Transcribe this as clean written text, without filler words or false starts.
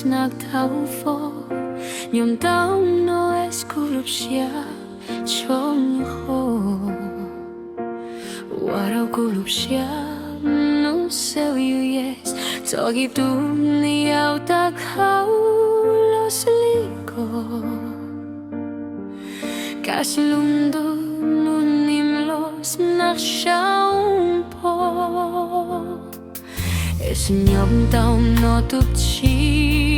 nagtawfo Nyom daw no eskurup siya Chong ho Waraw kurup siya No sew you yes Togip dum niyaw takhaw Los liko Kasilundo nunim los nakshaw po Es nyom daw no tup chi